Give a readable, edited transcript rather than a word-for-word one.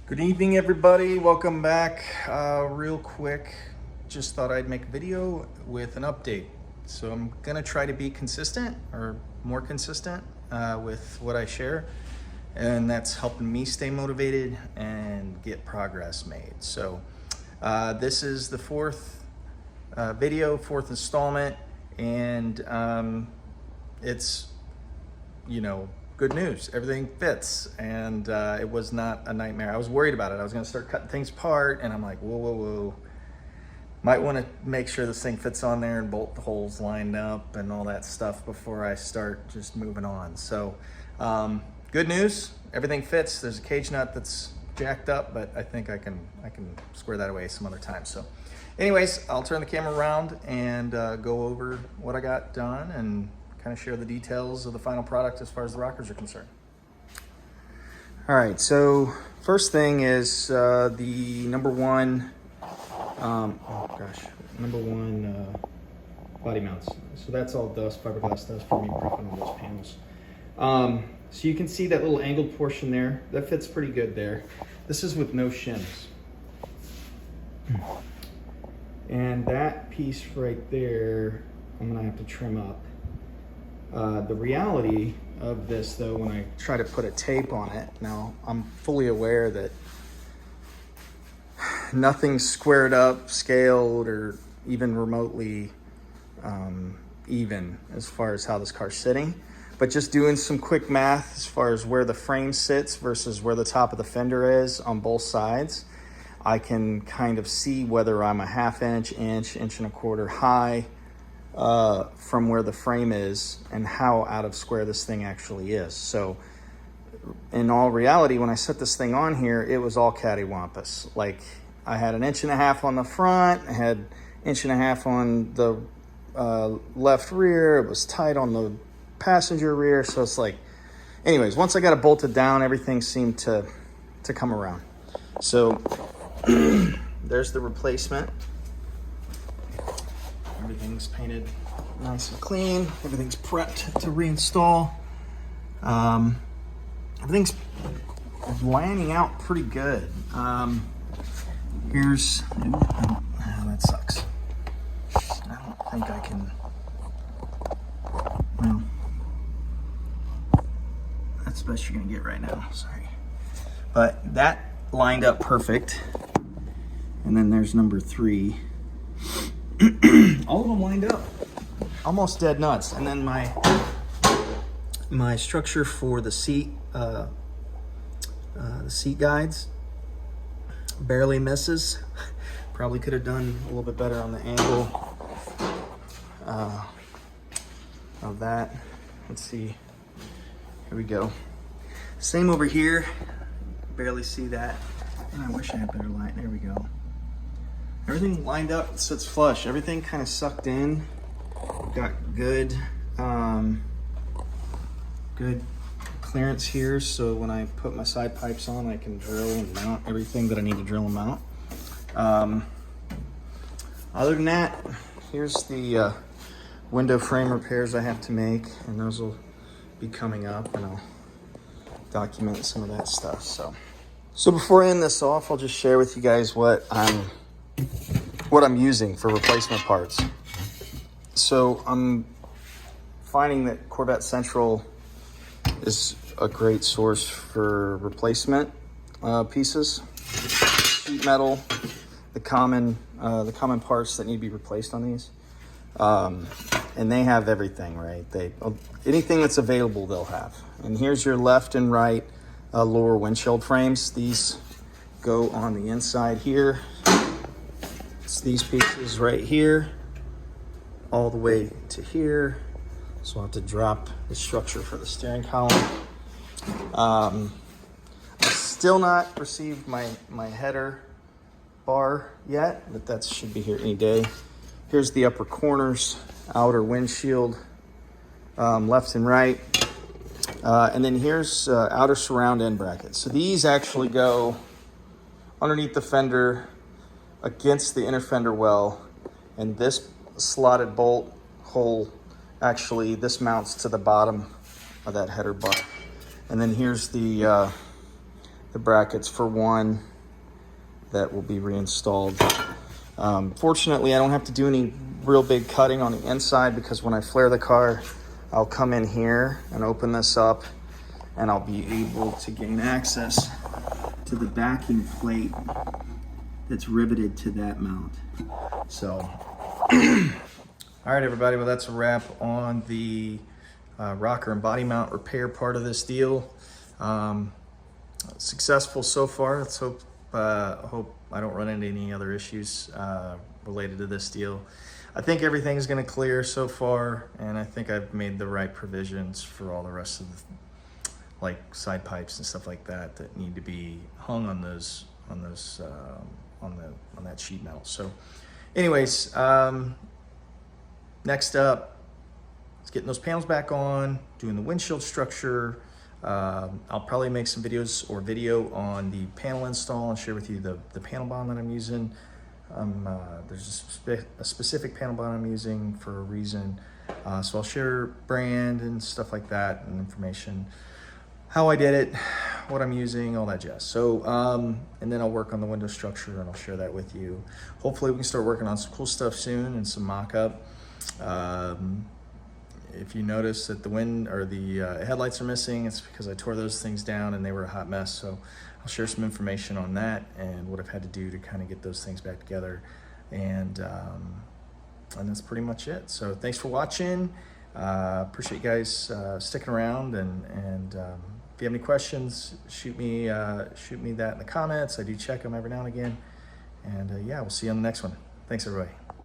Good evening, everybody. Welcome back. Real quick, just thought I'd make a video with an update. So I'm gonna try to be consistent or more consistent with what I share, and that's helping me stay motivated and get progress made. So this is the fourth video, fourth installment, and it's, good news. Everything fits, and it was not a nightmare. I was worried about it. I was going to start cutting things apart, and I'm like, whoa. Might want to make sure this thing fits on there and bolt the holes lined up and all that stuff before I start just moving on. So good news, everything fits. There's a cage nut that's jacked up, but I think I can square that away some other time. So anyways, I'll turn the camera around and go over what I got done and kind of share the details of the final product as far as the rockers are concerned. All right, so first thing is the number one body mounts. So that's all dust, fiberglass dust for me prepping on those panels. So you can see that little angled portion there, that fits pretty good there. This is with no shims. And that piece right there, I'm gonna have to trim up. The reality of this, though, when I try to put a tape on it, now I'm fully aware that nothing's squared up, scaled, or even remotely even as far as how this car's sitting. But just doing some quick math as far as where the frame sits versus where the top of the fender is on both sides, I can kind of see whether I'm a half inch, inch and a quarter high from where the frame is and how out of square this thing actually is. So in all reality, when I set this thing on here, it was all cattywampus. Like, I had 1.5 inches on the front, I had 1.5 inches on the left rear, it was tight on the passenger rear. So it's like, anyways, once I got it bolted down, everything seemed to come around. So there's the replacement. Everything's painted nice and clean. Everything's prepped to reinstall. Everything's lining out pretty good. Here's, that sucks. I don't think I can, well, that's the best you're gonna get right now, sorry. But that lined up perfect. And then there's number 3. All of them lined up almost dead nuts. And then my structure for the seat guides barely misses. Probably could have done a little bit better on the angle of that. Let's see, here we go. Same over here, barely see that. And I wish I had better light. There we go. Everything lined up, sits flush. Everything kind of sucked in. Got good clearance here, so when I put my side pipes on, I can drill and mount everything that I need to drill and mount. Other than that, here's the window frame repairs I have to make, and those will be coming up, and I'll document some of that stuff. So before I end this off, I'll just share with you guys what I'm using for replacement parts. So I'm finding that Corvette Central is a great source for replacement pieces. Sheet metal, the common parts that need to be replaced on these. And they have everything, right? Anything that's available, they'll have. And here's your left and right lower windshield frames. These go on the inside here. It's these pieces right here, all the way to here. So I'll have to drop the structure for the steering column. I've still not received my header bar yet, but that should be here any day. Here's the upper corners, outer windshield, left and right. And then here's outer surround end brackets. So these actually go underneath the fender, against the inner fender well, and this slotted bolt hole, actually this mounts to the bottom of that header bar. And then here's the the brackets for one that will be reinstalled. Fortunately, I don't have to do any real big cutting on the inside, because when I flare the car, I'll come in here and open this up, and I'll be able to gain access to the backing plate that's riveted to that mount. So, all right, everybody, well, that's a wrap on the rocker and body mount repair part of this deal. Successful so far. Let's hope I don't run into any other issues related to this deal. I think everything's going to clear so far, and I think I've made the right provisions for all the rest of the, like, side pipes and stuff like that that need to be hung on those on that sheet metal. So, anyways, next up, let's getting those panels back on, doing the windshield structure. I'll probably make some videos or video on the panel install and share with you the panel bond that I'm using. There's a specific panel bond I'm using for a reason. So I'll share brand and stuff like that, and information, how I did it, what I'm using, all that jazz. So, and then I'll work on the window structure, and I'll share that with you. Hopefully we can start working on some cool stuff soon and some mock-up. If you notice that the headlights are missing, it's because I tore those things down and they were a hot mess. So I'll share some information on that and what I've had to do to kind of get those things back together. And that's pretty much it. So thanks for watching. Appreciate you guys sticking around. And if you have any questions, shoot me that in the comments. I do check them every now and again. And yeah, we'll see you on the next one. Thanks, everybody.